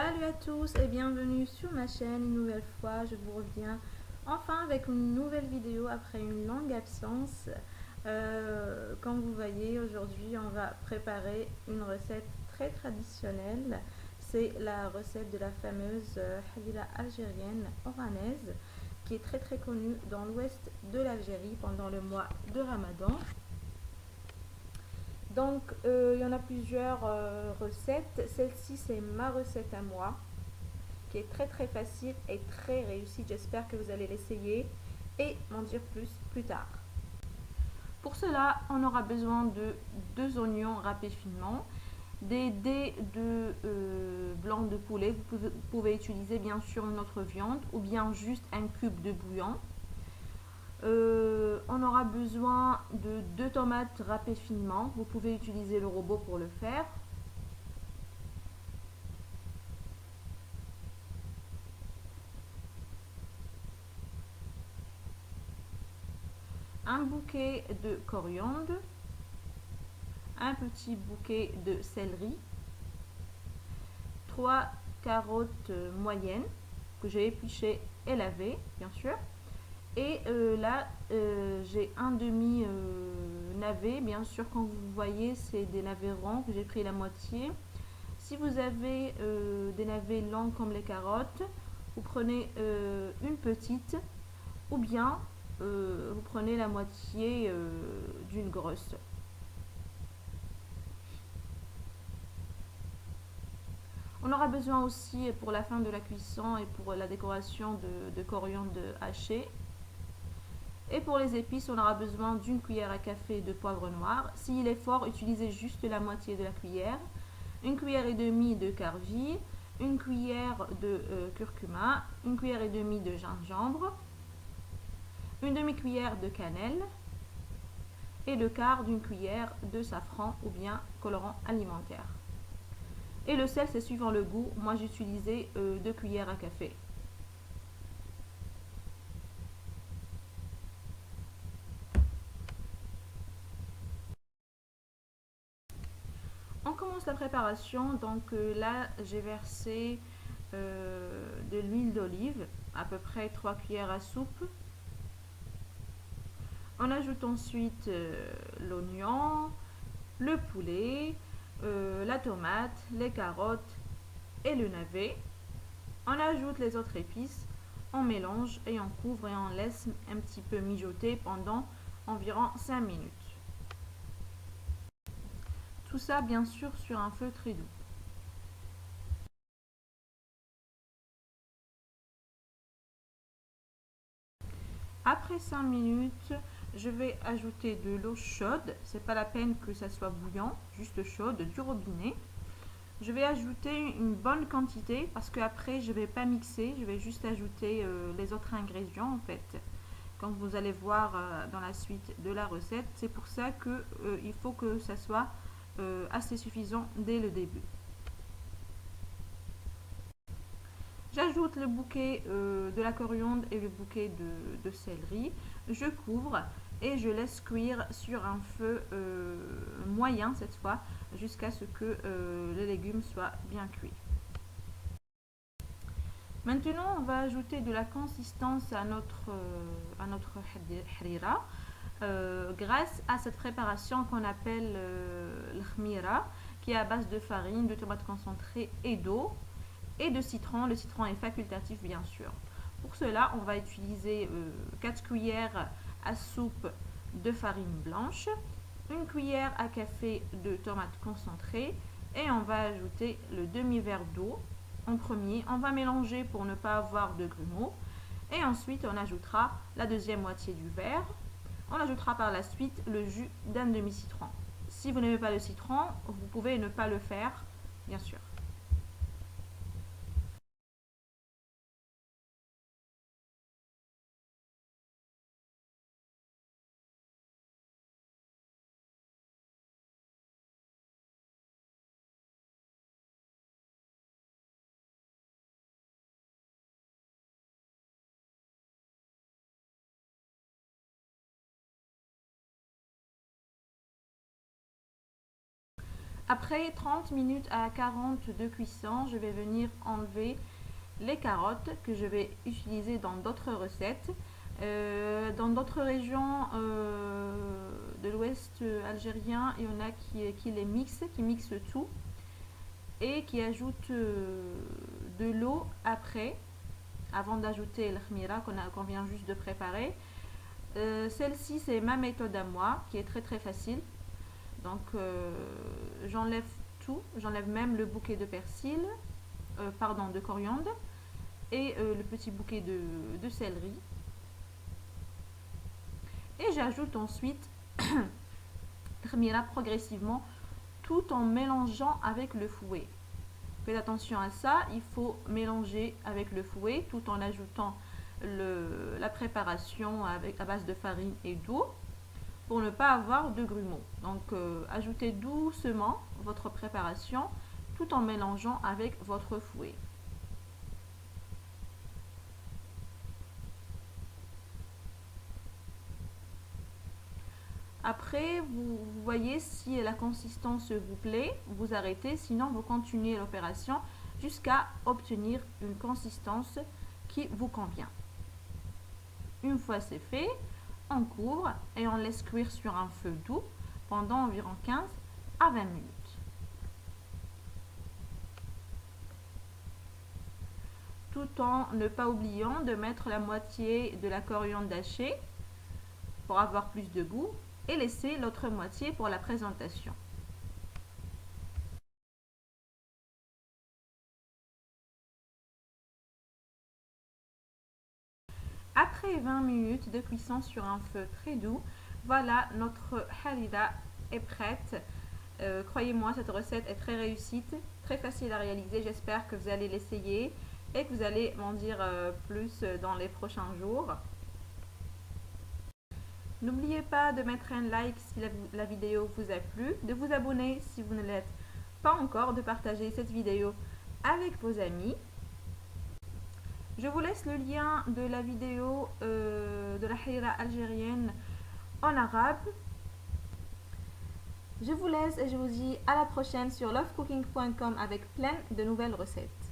Salut à tous et bienvenue sur ma chaîne une nouvelle fois. Je vous reviens enfin avec une nouvelle vidéo après une longue absence. Comme vous voyez, aujourd'hui on va préparer une recette très traditionnelle. C'est la recette de la fameuse halila algérienne oranaise qui est très connue dans l'ouest de l'Algérie pendant le mois de Ramadan. Donc, il y en a plusieurs recettes. Celle-ci, c'est ma recette à moi, qui est très facile et très réussie. J'espère que vous allez l'essayer et m'en dire plus tard. Pour cela, on aura besoin de 2 oignons râpés finement, des dés de blanc de poulet. Vous pouvez utiliser bien sûr une autre viande ou bien juste un cube de bouillon. On aura besoin de 2 tomates râpées finement. Vous pouvez utiliser le robot pour le faire. Un bouquet de coriandre, un petit bouquet de céleri, 3 carottes moyennes que j'ai épluchées et lavées bien sûr, et là j'ai un demi navet, bien sûr quand vous voyez c'est des navets ronds que j'ai pris la moitié. Si vous avez des navets longs comme les carottes, vous prenez une petite, ou bien vous prenez la moitié d'une grosse. On aura besoin aussi pour la fin de la cuisson et pour la décoration de coriandre haché. Et pour les épices, on aura besoin d'une cuillère à café de poivre noir. S'il est fort, utilisez juste la moitié de la cuillère. Une cuillère et demie de carvi, une cuillère de curcuma, une cuillère et demie de gingembre, une demi-cuillère de cannelle et le quart d'une cuillère de safran ou bien colorant alimentaire. Et le sel, c'est suivant le goût. Moi, j'ai utilisé 2 cuillères à café. On commence la préparation. Donc là, j'ai versé de l'huile d'olive, à peu près 3 cuillères à soupe. On ajoute ensuite l'oignon, le poulet, la tomate, les carottes et le navet. On ajoute les autres épices, on mélange et on couvre et on laisse un petit peu mijoter pendant environ 5 minutes. Tout ça bien sûr sur un feu très doux. Après 5 minutes, je vais ajouter de l'eau chaude. C'est pas la peine que ça soit bouillant, juste chaude, du robinet. Je vais ajouter une bonne quantité parce que après je vais pas mixer, je vais juste ajouter les autres ingrédients en fait. Comme vous allez voir dans la suite de la recette, c'est pour ça que il faut que ça soit assez suffisant dès le début. J'ajoute le bouquet de la coriandre et le bouquet de céleri. Je couvre et je laisse cuire sur un feu moyen cette fois jusqu'à ce que les légumes soient bien cuits. Maintenant, on va ajouter de la consistance à notre harira grâce à cette préparation qu'on appelle l'khmira, qui est à base de farine, de tomates concentrées et d'eau et de citron. Le citron est facultatif bien sûr. Pour cela, on va utiliser 4 cuillères à soupe de farine blanche, une cuillère à café de tomates concentrées et on va ajouter le demi-verre d'eau en premier. On va mélanger pour ne pas avoir de grumeaux et ensuite on ajoutera la deuxième moitié du verre. On ajoutera par la suite le jus d'un demi-citron. Si vous n'aimez pas le citron, vous pouvez ne pas le faire, bien sûr. Après 30 minutes à 40 de cuisson, je vais venir enlever les carottes que je vais utiliser dans d'autres recettes. Dans d'autres régions de l'ouest algérien, il y en a qui les mixent, qui mixent tout et qui ajoutent de l'eau après, avant d'ajouter le khmira qu'on vient juste de préparer. Celle-ci, c'est ma méthode à moi, qui est très très facile. Donc, j'enlève tout, j'enlève même le bouquet de persil, pardon, de coriandre et le petit bouquet de céleri. Et j'ajoute ensuite le khmira progressivement tout en mélangeant avec le fouet. Faites attention à ça, il faut mélanger avec le fouet tout en ajoutant la préparation à base de farine et d'eau pour ne pas avoir de grumeaux. Donc ajoutez doucement votre préparation tout en mélangeant avec votre fouet. Après, vous voyez si la consistance vous plaît, vous arrêtez, sinon vous continuez l'opération jusqu'à obtenir une consistance qui vous convient. Une fois c'est fait, on couvre et on laisse cuire sur un feu doux pendant environ 15 à 20 minutes. Tout en ne pas oubliant de mettre la moitié de la coriandre hachée pour avoir plus de goût et laisser l'autre moitié pour la présentation. Après 20 minutes de cuisson sur un feu très doux, voilà, notre harira est prête. Croyez-moi, cette recette est très réussite, très facile à réaliser. J'espère que vous allez l'essayer et que vous allez m'en dire plus dans les prochains jours. N'oubliez pas de mettre un like si la vidéo vous a plu, de vous abonner si vous ne l'êtes pas encore, de partager cette vidéo avec vos amis. Je vous laisse le lien de la vidéo de la harira algérienne en arabe. Je vous laisse et je vous dis à la prochaine sur lovecooking.com avec plein de nouvelles recettes.